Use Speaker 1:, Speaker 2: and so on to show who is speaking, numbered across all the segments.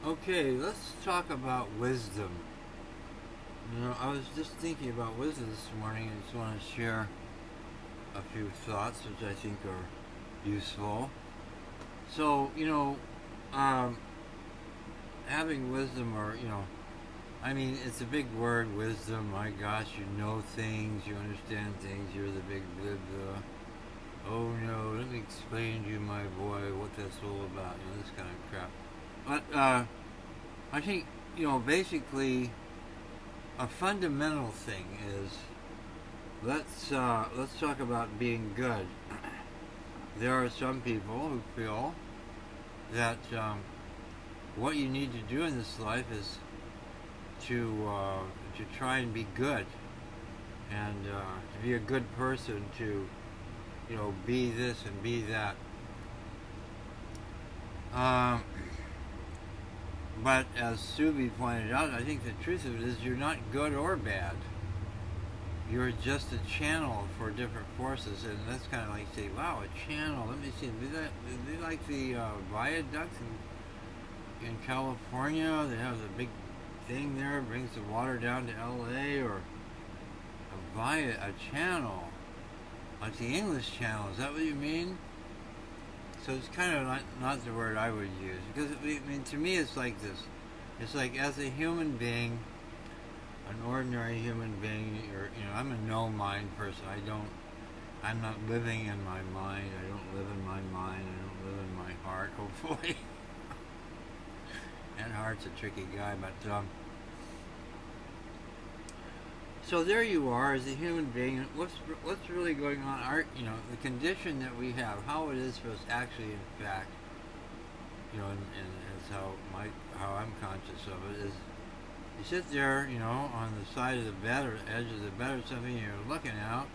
Speaker 1: Okay, let's talk about wisdom. I was just thinking about wisdom this morning and just want to share a few thoughts which I think are useful. So, um, having wisdom, I mean, it's a big word, wisdom. My gosh, you know things, you understand things, you're the big blah blah. Oh no, let me explain to you, my boy, what that's all about, this kind of crap. But I think, basically, a fundamental thing is let's talk about being good. There are some people who feel that what you need to do in this life is to try and be good and to be a good person, to be this and be that. Um, but as Subi pointed out, I think the truth of it is you're not good or bad. You're just a channel for different forces, and that's kind of like say, wow, a channel. Let me see. Do they like the viaducts in California? They have the big thing there, brings the water down to L.A. or a channel, like the English Channel. Is that what you mean? So it's kind of not the word I would use, because I mean, to me it's like this. It's like, as a human being, an ordinary human being, or I'm a no mind person. I'm not living in my mind. I don't live in my mind. I don't live in my heart. Hopefully, and heart's a tricky guy, but so there you are as a human being. What's really going on? The condition that we have, how it is for us actually, in fact, and it's how I'm conscious of it is. You sit there, on the side of the bed or the edge of the bed or something, and you're looking out.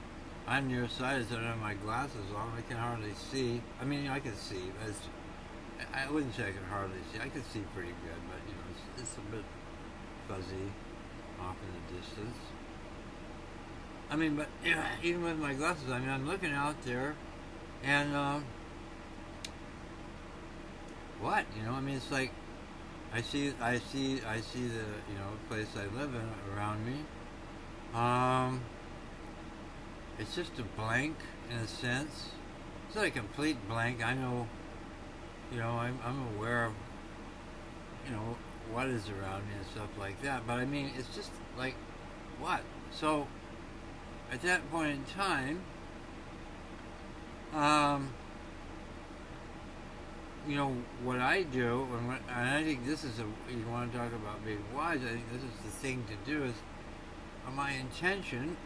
Speaker 1: I'm nearsighted, so I don't have my glasses on. I can hardly see. I mean, I can see, but I wouldn't say I can hardly see. I can see pretty good, but it's a bit fuzzy off in the distance. I mean, but even with my glasses, I mean, I'm looking out there, and what? I mean, it's like I see the place I live in around me. Um, it's just a blank in a sense. It's not a complete blank. I know, I'm aware of, what is around me and stuff like that. But I mean, it's just like, what? So at that point in time, um, what I do, and I think this is you want to talk about being wise. I think this is the thing to do. Is my intention.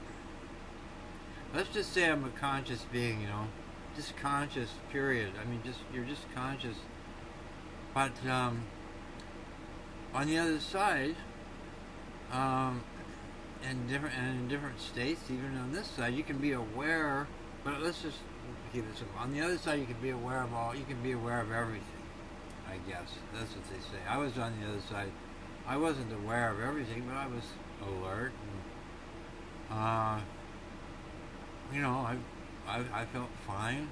Speaker 1: Let's just say I'm a conscious being. Just conscious. Period. I mean, you're just conscious. But on the other side, um, in different states, even on this side, you can be aware. But let's just keep it simple. On the other side, you can be aware of all. You can be aware of everything. I guess that's what they say. I was on the other side. I wasn't aware of everything, but I was alert. And, I felt fine.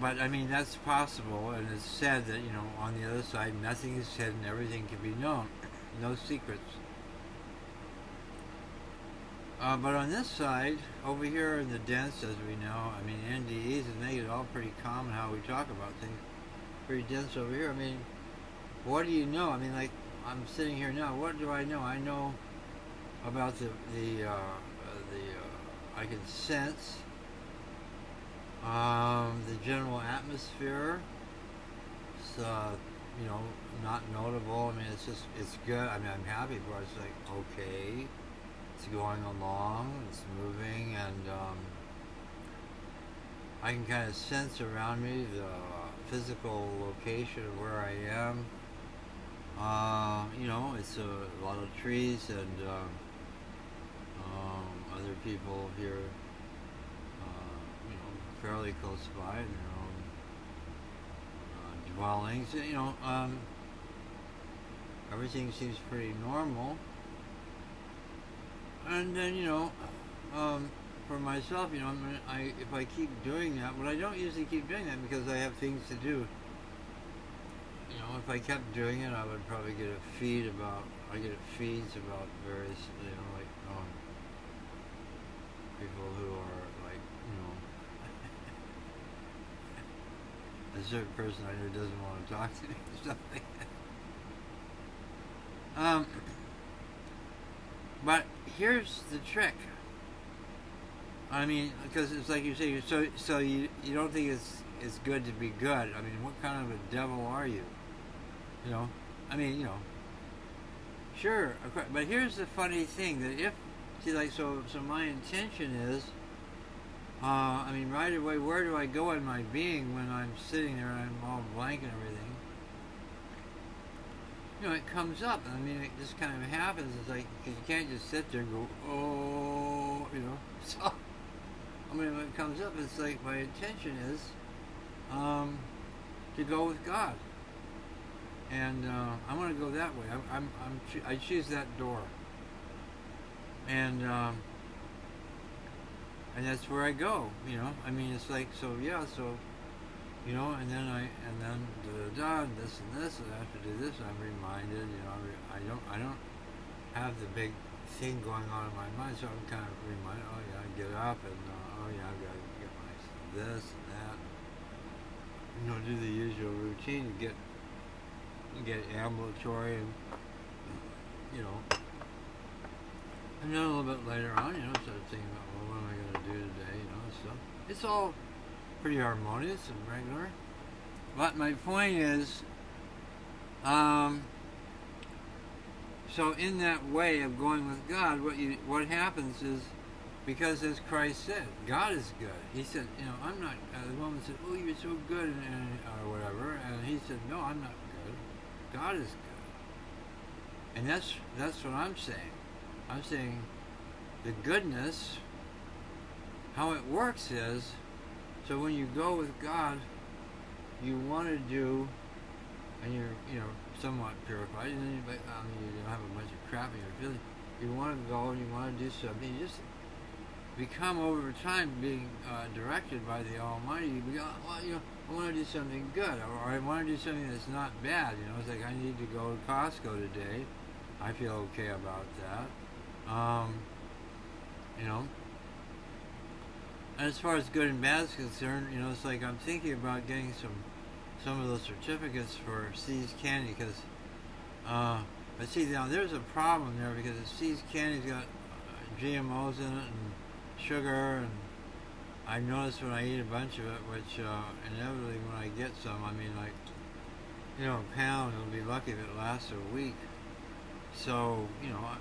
Speaker 1: But I mean, that's possible, and it's said that on the other side, nothing is hidden, everything can be known, no secrets. But on this side, over here in the dense, as we know, I mean, NDEs has made it all pretty common how we talk about things. Pretty dense over here. I mean, what do you know? I mean, like, I'm sitting here now. What do I know? I know about I can sense the general atmosphere. It's not notable. I mean, it's good. I mean, I'm happy for it. It's like, okay, it's going along, it's moving, and I can kind of sense around me the physical location of where I am. It's a lot of trees and other people here, fairly close by in their own dwellings. Everything seems pretty normal. And then, for myself, if I keep doing that, but I don't usually keep doing that because I have things to do if I kept doing it, I would probably get a feed about. I get feeds about various, like people who are like, a certain person I know doesn't want to talk to me, stuff like that. But here's the trick. I mean, because it's like you say, so you don't think it's good to be good. I mean, what kind of a devil are you? You know, I mean, sure. But here's the funny thing that so my intention is, I mean, right away, where do I go in my being when I'm sitting there and I'm all blank and everything? It comes up. I mean, it just kind of happens. It's like, cause you can't just sit there and go, oh, So, I mean, when it comes up, it's like my intention is to go with God, and I want to go that way. I choose that door, and that's where I go. I mean, it's like so. Yeah, so. And then and this and this, and I have to do this. I'm reminded, I don't have the big thing going on in my mind, so I'm kind of reminded. Oh yeah, I get up and oh yeah, I've got to get my this and that. Do the usual routine. Get ambulatory, and and then a little bit later on, start thinking about, well, what am I going to do today? So it's all pretty harmonious and regular. But my point is, so in that way of going with God, what happens is, because as Christ said, God is good. He said, I'm not. The woman said, "Oh, you're so good," or whatever, and he said, "No, I'm not good. God is good." And that's what I'm saying. I'm saying the goodness. How it works is, so when you go with God, you want to do, and you're somewhat purified, and then you don't have a bunch of crap in your feeling. You want to go and you want to do something. You just become over time being directed by the Almighty. You become, I want to do something good, or I want to do something that's not bad. It's like I need to go to Costco today. I feel okay about that. And as far as good and bad is concerned, it's like I'm thinking about getting some of those certificates for See's Candy, because but see, now there's a problem there, because See's Candy's got GMOs in it and sugar, and I noticed when I eat a bunch of it, which inevitably when I get some, I mean, like, a pound, it'll be lucky if it lasts a week. So, I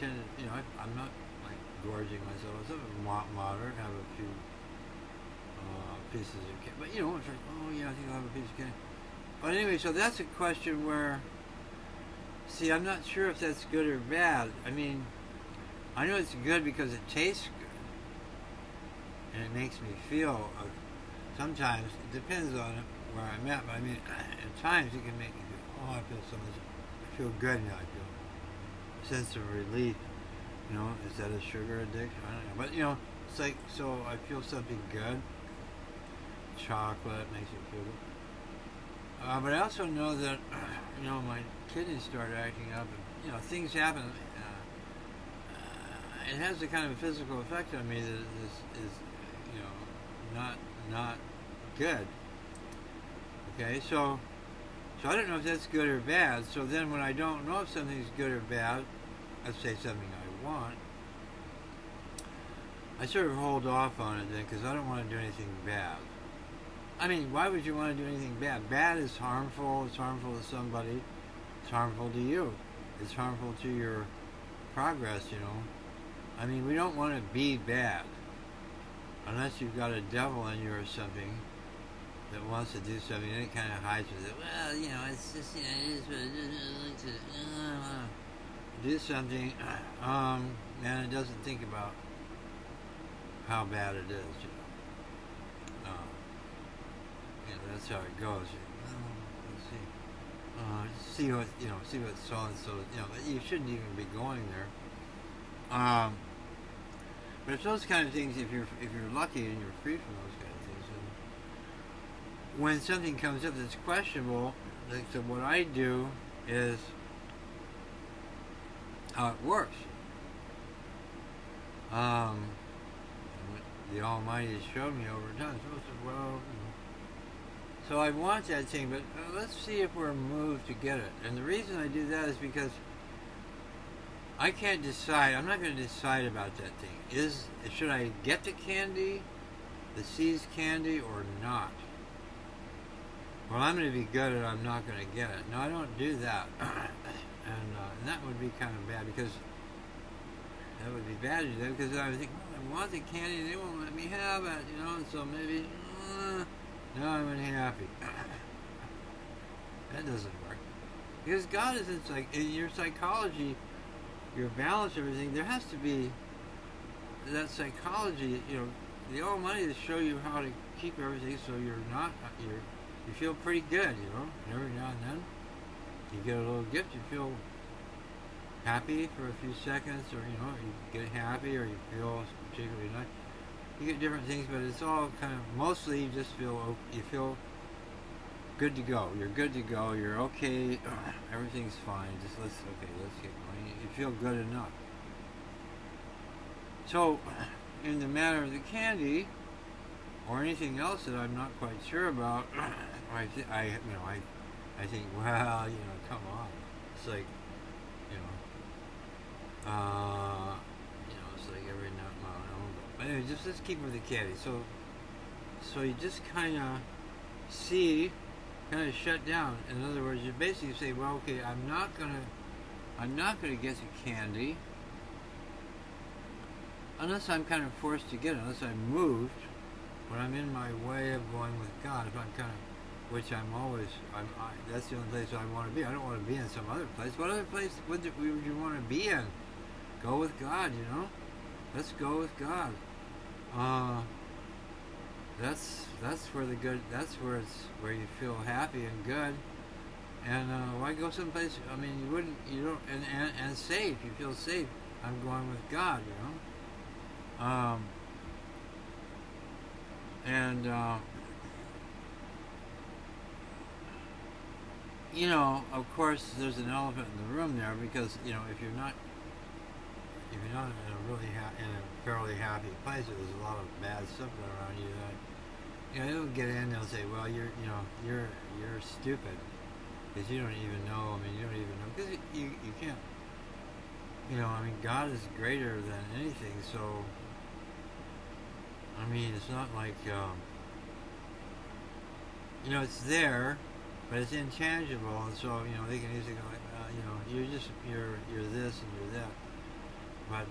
Speaker 1: tend to, I'm not like gorging myself. I was moderate, have a few pieces of candy. But, it's like, oh yeah, I think I'll have a piece of candy. But anyway, so that's a question where, see, I'm not sure if that's good or bad. I mean, I know it's good because it tastes good. And it makes me feel, sometimes, it depends on where I'm at, but I mean, at times it can make me feel, oh, I feel good now. I feel a sense of relief. Is that a sugar addiction? I don't know. But, it's like, so I feel something good. Chocolate makes me feel good. But I also know that, my kidneys start acting up, and, things happen. It has a kind of a physical effect on me that is not good. Okay, so I don't know if that's good or bad. So then when I don't know if something's good or bad, let's say something I want, I sort of hold off on it then, because I don't want to do anything bad. I mean, why would you want to do anything bad? Bad is harmful. It's harmful to somebody. It's harmful to you. It's harmful to your progress, I mean, we don't want to be bad. Unless you've got a devil in you or something that wants to do something, and it kind of hides with it. Well, it's just, it is what it is. I like to do something, and it doesn't think about how bad it is, that's how it goes. Let's see what so and so. You shouldn't even be going there. But it's those kind of things. If you're lucky and you're free from those kind of things, when something comes up that's questionable, like, so what I do is how it works. Um, the Almighty has shown me over time. So I said, well, so I want that thing, but let's see if we're moved to get it. And the reason I do that is because I can't decide. I'm not going to decide about that thing. Should I get the candy, the seized candy, or not? Well, I'm going to be good and I'm not going to get it. No, I don't do that. And that would be kind of bad because that would be bad to do that because I would think, well, I want the candy and they won't let me have it, and so maybe, now I'm unhappy. That doesn't work. Because God isn't like, in your psychology, your balance, everything, there has to be that psychology, the Almighty to show you how to keep everything so you feel pretty good, and every now and then you get a little gift, you feel happy for a few seconds, or you get happy, or you feel particularly nice. You get different things, but it's all kind of, mostly you just feel good to go. You're good to go. You're okay. Everything's fine. Let's get going. You feel good enough. So, in the matter of the candy, or anything else that I'm not quite sure about, I think, well, come on. It's like, it's like every now and then. But anyway, let's keep with the candy. So you just kind of shut down. In other words, you basically say, well, okay, I'm not gonna get the candy unless I'm kind of forced to get it, unless I'm moved. When I'm in my way of going with God, if I'm kind of, which I'm always, that's the only place I want to be. I don't want to be in some other place. What other place would you want to be in? Go with God, Let's go with God. That's where the good. That's where you feel happy and good. And why go someplace? I mean, you don't, and safe. You feel safe. I'm going with God, of course, there's an elephant in the room there because if you're not in a fairly happy place, or there's a lot of bad stuff going around you, that they'll get in. They'll say, well, you're stupid because you don't even know. I mean, you don't even know because you can't. God is greater than anything. So, it's not like it's there, but it's intangible, and so they can easily go like, you're this and you're that. But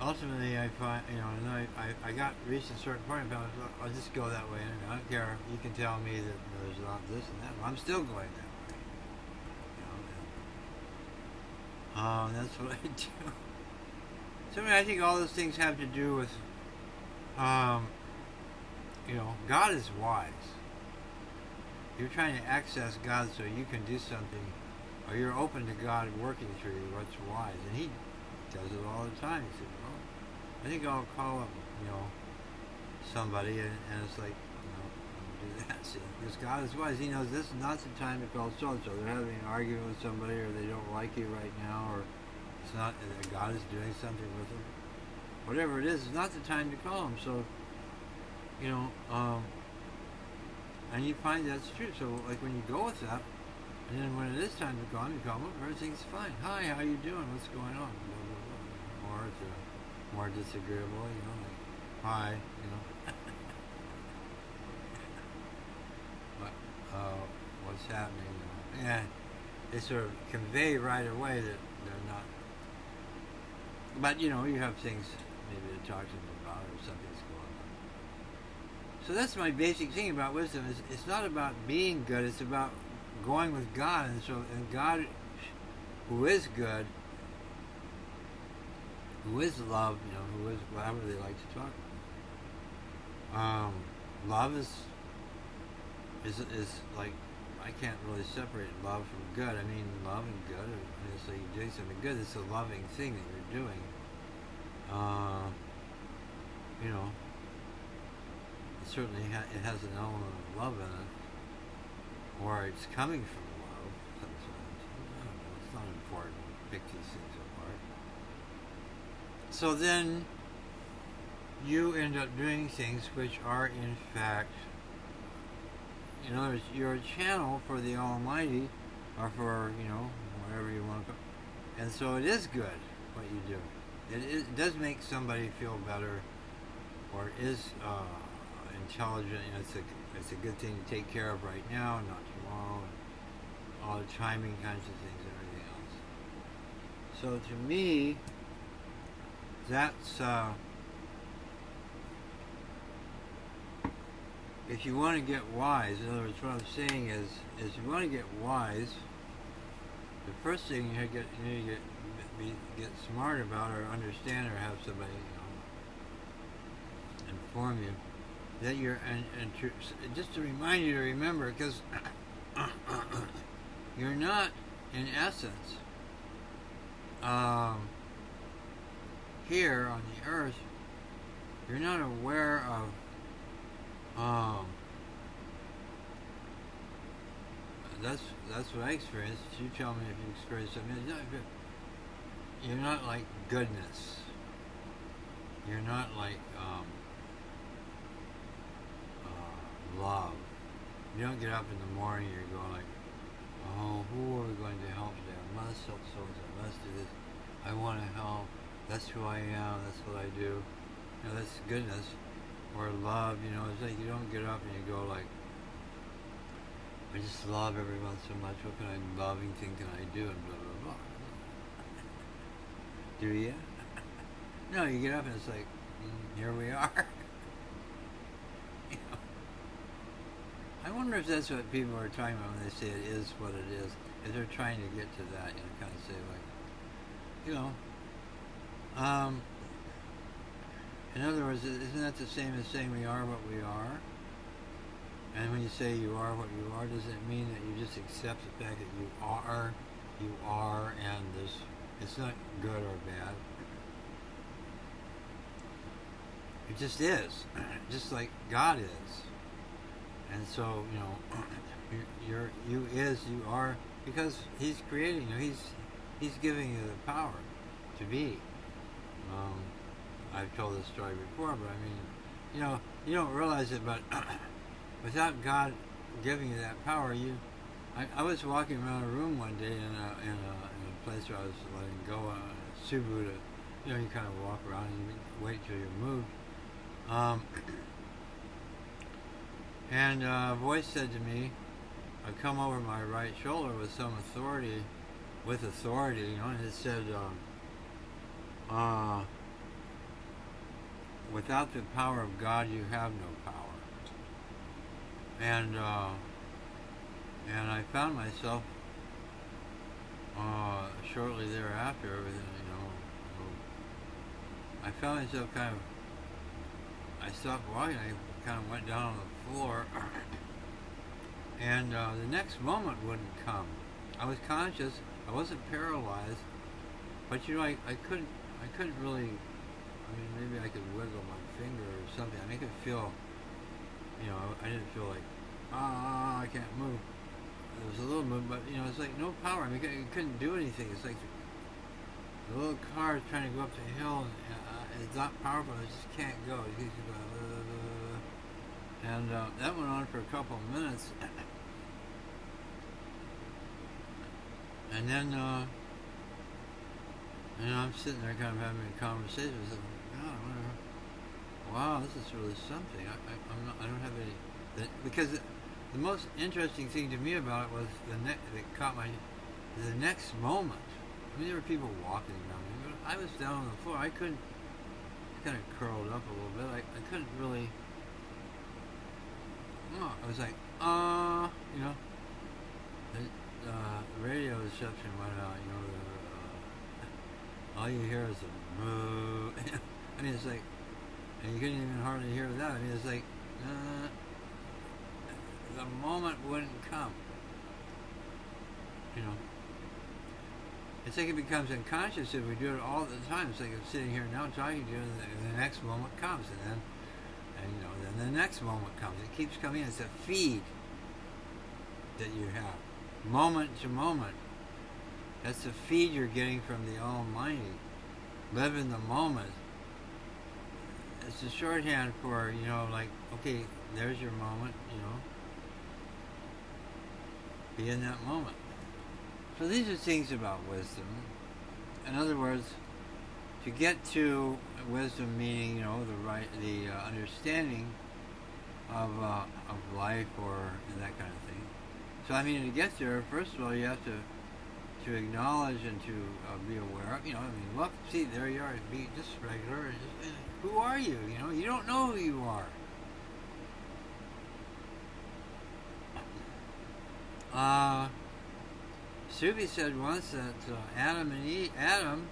Speaker 1: ultimately, I find, and I got reached a certain point, and I'll just go that way anyway. I don't care. You can tell me that there's not this and that. Well, I'm still going that way. That's what I do. So I think all those things have to do with, God is wise. You're trying to access God so you can do something, or you're open to God working through you, what's wise. And He does it all the time. He said, well, I think I'll call up, somebody, and it's like, I'll do that. See, because God is wise. He knows this is not the time to call so-and-so. They're having an argument with somebody, or they don't like you right now, or it's not, God is doing something with them. Whatever it is, it's not the time to call them. So, and you find that's true. So, like when you go with that, and then when it is time to call them, you call them up, everything's fine. Hi, how you doing? What's going on? Blah, blah, blah. Or it's more disagreeable, like, hi, what's happening? Yeah, they sort of convey right away that they're not. But you have things maybe to talk to them about, or something's going on. So that's my basic thing about wisdom. It's not about being good. It's about going with God, and God, who is good, who is love, who is whatever they like to talk about. Love is like, I can't really separate love from good. I mean, love and good, so you're doing something good. It's a loving thing that you're doing. certainly it has an element of love in it, or it's coming from love sometimes. I don't know, it's not important to pick these things apart. So then you end up doing things which are in fact, in other words, you're a channel for the Almighty, or for, whatever you want to call it. And so it is good what you do. It does make somebody feel better, or is intelligent. It's a good thing to take care of right now, not tomorrow. All the timing kinds of things and everything else. So to me, that's if you want to get wise. In other words, what I'm saying is you want to get wise. The first thing you need to get smart about, or understand, or have somebody inform you that you're just to remind you to remember, because you're not, in essence, here on the earth, you're not aware of that's what I experienced. You tell me if you experience something. You're not like goodness. You're not like love. You don't get up in the morning, you're going like, oh, who are we going to help today? I must help so-and-so, I must do this. I want to help. That's who I am. That's what I do. That's goodness. Or love, it's like you don't get up and you go like, I just love everyone so much. What kind of loving thing can I do? And blah, blah, blah. Do you? No, you get up and it's like, here we are. I wonder if that's what people are talking about when they say it is what it is. If they're trying to get to that, kind of say like, in other words, isn't that the same as saying we are what we are? And when you say you are what you are, does it mean that you just accept the fact that you are, and it's not good or bad? It just is, just like God is. And so, you are, because He's creating you. He's giving you the power to be. I've told this story before, but I mean, you don't realize it, but without God giving you that power, I was walking around a room one day in a place where I was letting go Subaru to, you kind of walk around and wait till you're moved. And a voice said to me, I come over my right shoulder with some authority, and it said, without the power of God, you have no power. And I found myself shortly thereafter, I found myself I stopped walking, I kind of went down on the floor, and the next moment wouldn't come. I was conscious, I wasn't paralyzed, but I couldn't really, maybe I could wiggle my finger or something. I could feel, I didn't feel like, I can't move. There was a little movement, but it's like no power. You couldn't do anything. It's like the little car is trying to go up the hill, and it's not powerful. It just can't go. It keeps going, and that went on for a couple of minutes, and then I'm sitting there kind of having a conversation with them. God, wow, this is really something. I don't have any, because the most interesting thing to me about it was that caught the next moment. There were people walking around me, but I was down on the floor. I couldn't, kind of curled up a little bit. I couldn't really, I was like, the radio reception went out, all you hear is a moo. It's like, and you couldn't even hardly hear that. It's like, the moment wouldn't come. It's like it becomes unconscious if we do it all the time. It's like I'm sitting here now talking to you, and the next moment comes, And then the next moment comes. It keeps coming. It's a feed that you have, moment to moment. That's the feed you're getting from the Almighty. Live in the moment. It's a shorthand for, like, okay, there's your moment, Be in that moment. So these are things about wisdom. In other words, to get to wisdom, meaning, the understanding of life or that kind of thing. So to get there, first of all, you have to acknowledge and to be aware of, look, see, there you are, be just regular, who are you? You don't know who you are. Subi said once that Adam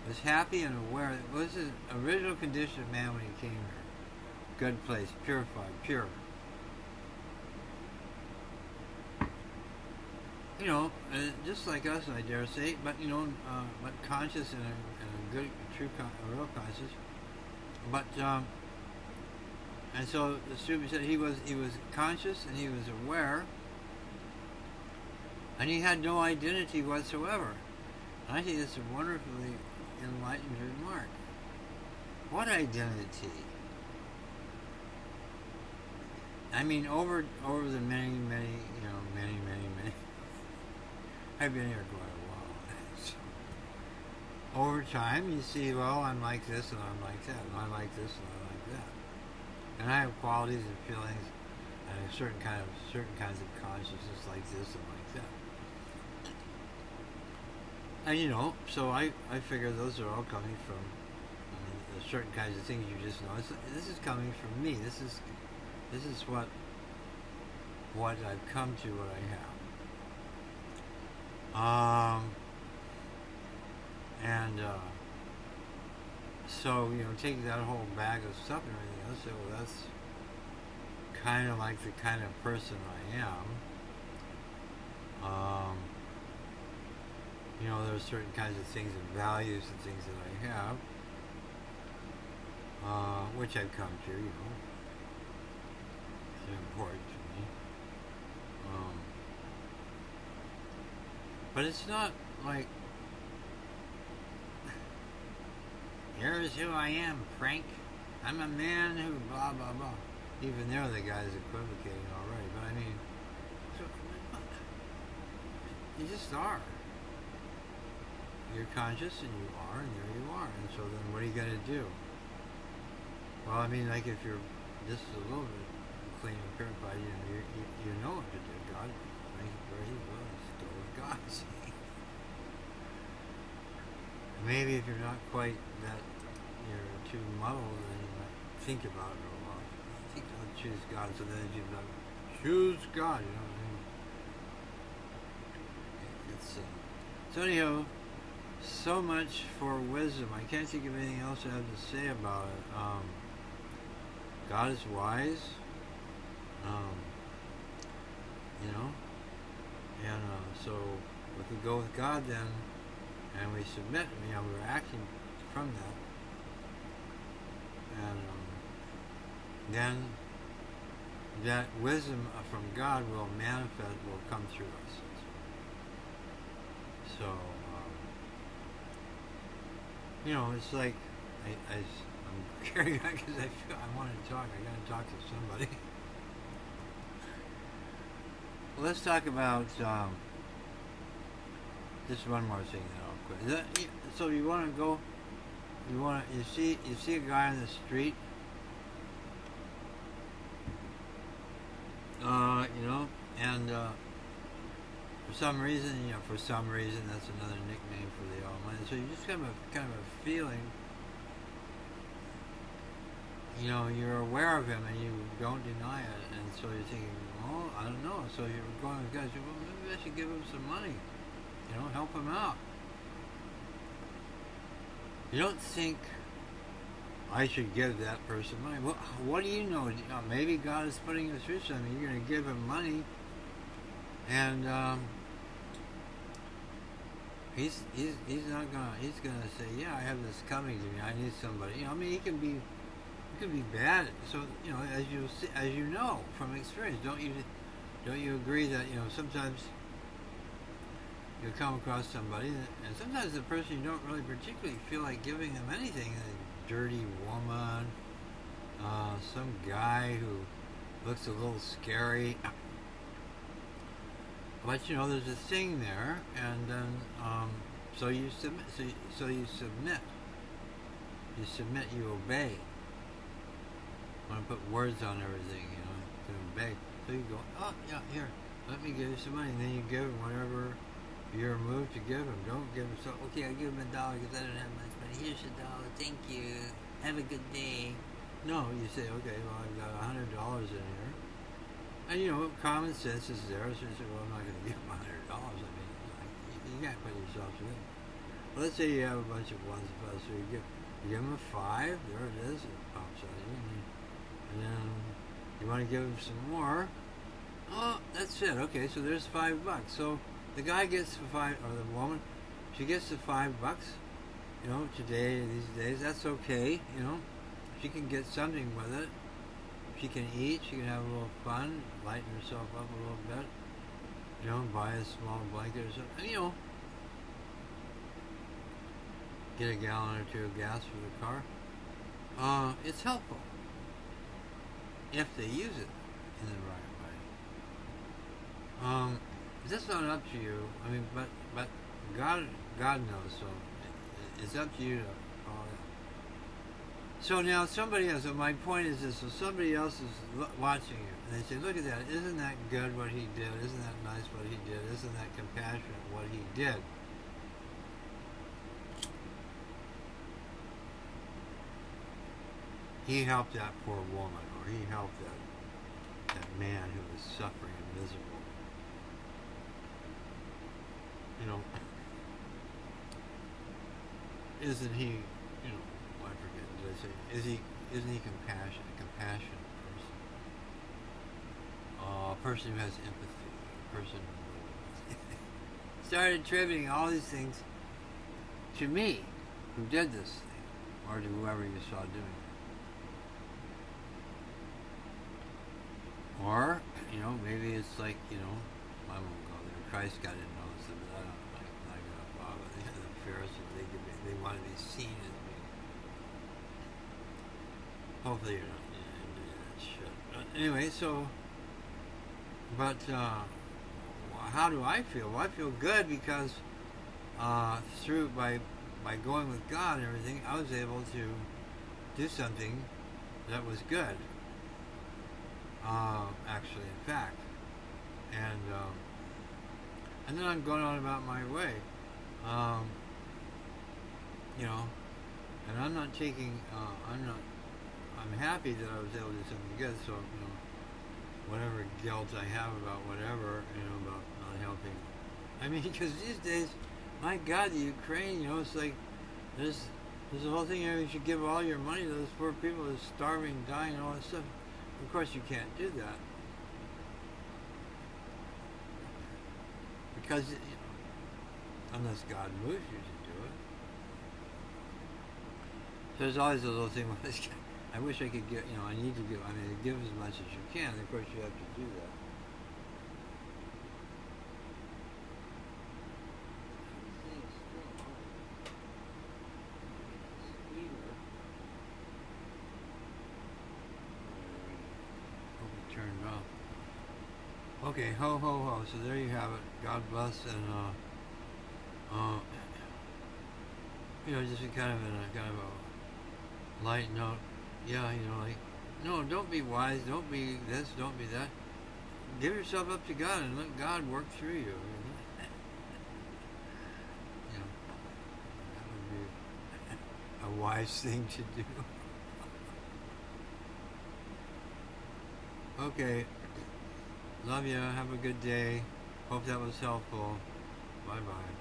Speaker 1: was happy and aware. It was the original condition of man when he came here. Good place, purified, pure. Just like us, I dare say, but but conscious and a good, true, a real conscious. But and so the student said he was conscious and he was aware, and he had no identity whatsoever. And I think that's a wonderfully enlightened remark. What identity? Over the many. I've been here quite a while. So, over time, you see, well, I'm like this and I'm like that, and I like this and I like that, and I have qualities and feelings, and certain kinds of consciousness like this and like that. And so I figure those are all coming from certain kinds of things you just know. This is coming from me. This is what I've come to, what I have. So, taking that whole bag of stuff and everything else, well, that's kind of like the kind of person I am. There are certain kinds of things and values and things that I have, which I've come to, They're important to me. But it's not like, here's who I am, Frank. I'm a man who blah, blah, blah. Even there, the guy's equivocating already. But so, you just are. You're conscious, and you are, and there you are. And so then what are you going to do? Well, like if you're just a little bit clean and purified, you know what to do. God, where he was, go with God. Maybe if you're not quite that, you're too muddled, then you might think about it a lot. I think I'll choose God, so then you choose God, you know what I mean? It's, so anyhow, so much for wisdom. I can't think of anything else I have to say about it. God is wise, and so if we go with God then, and we submit, we're acting from that, and then that wisdom from God will manifest, will come through us. So, it's like, I'm carrying on because I want to talk. I got to talk to somebody. Well, let's talk about just one more thing then, real quick. So you want to go? You see a guy on the street, and for some reason, that's another nickname for the Almighty. So you just have a kind of a feeling. You're aware of him and you don't deny it, and so you're thinking, well, I don't know. So you're going with guys, well, maybe I should give him some money, help him out. You don't think I should give that person money. Well, what do you know? Maybe God is putting it through something. You're going to give him money, and he's not gonna. He's gonna say, yeah, I have this coming to me. I need somebody. He can be it can be bad. So as you know from experience, don't you agree that sometimes you come across somebody, and sometimes the person you don't really particularly feel like giving them anything, a dirty woman, some guy who looks a little scary, but there's a thing there, and then so you submit. So you submit. You submit. You obey. I want to put words on everything, to obey. So you go, oh yeah, here, let me give you some money, and then you give them whatever you're moved to give them. Don't give them okay, I give them $1 because I don't have much money. Here's $1, thank you. Have a good day. No, you say, okay, well I've got $100 in here. And common sense is there, so you say, well, I'm not going to give them $100. I mean, you can't put yourself through it. Well, let's say you have a bunch of ones plus, so you give them a 5, there it is, it pops out of you, and then you want to give them some more. Oh, that's it. Okay, so there's $5. So the guy gets the 5, or the woman, she gets the $5. Today, these days, that's okay. She can get something with it. She can eat. She can have a little fun, lighten herself up a little bit. Buy a small blanket or something. Get a gallon or two of gas for the car. It's helpful if they use it in the right way. That's not up to you. I mean, but God knows. So it's up to you to. So now somebody else. So my point is this: so somebody else is watching you, and they say, "Look at that! Isn't that good what he did? Isn't that nice what he did? Isn't that compassionate what he did?" He helped that poor woman, or he helped that man who was suffering and miserable. Isn't he? I forget. Did I say? Isn't he compassionate? A compassionate person. A person who has empathy. A person who started attributing all these things to me, who did this thing, or to whoever you saw doing it. Or, maybe it's like, I won't go there. Christ got in all this, but I don't like to follow the Pharisees. They want to be seen as me. Hopefully you're not into that shit. But anyway, but how do I feel? Well, I feel good because by going with God and everything, I was able to do something that was good. Actually, in fact, and then I'm going on about my way, and I'm not taking, I'm happy that I was able to do something good. So whatever guilt I have about whatever, about not helping. I mean, because these days, my God, the Ukraine, it's like there's a whole thing. You should give all your money to those poor people who are starving, dying, and all that stuff. Of course, you can't do that because unless God moves you to do it. So there's always a little thing with this guy. I wish I could give. I need to give. I mean, give as much as you can. And of course, you have to do that. Turned off. Okay, ho ho ho. So there you have it. God bless, and just kind of a light note. Yeah, no, don't be wise. Don't be this. Don't be that. Give yourself up to God and let God work through you. That would be a wise thing to do. Okay. Love you. Have a good day. Hope that was helpful. Bye-bye.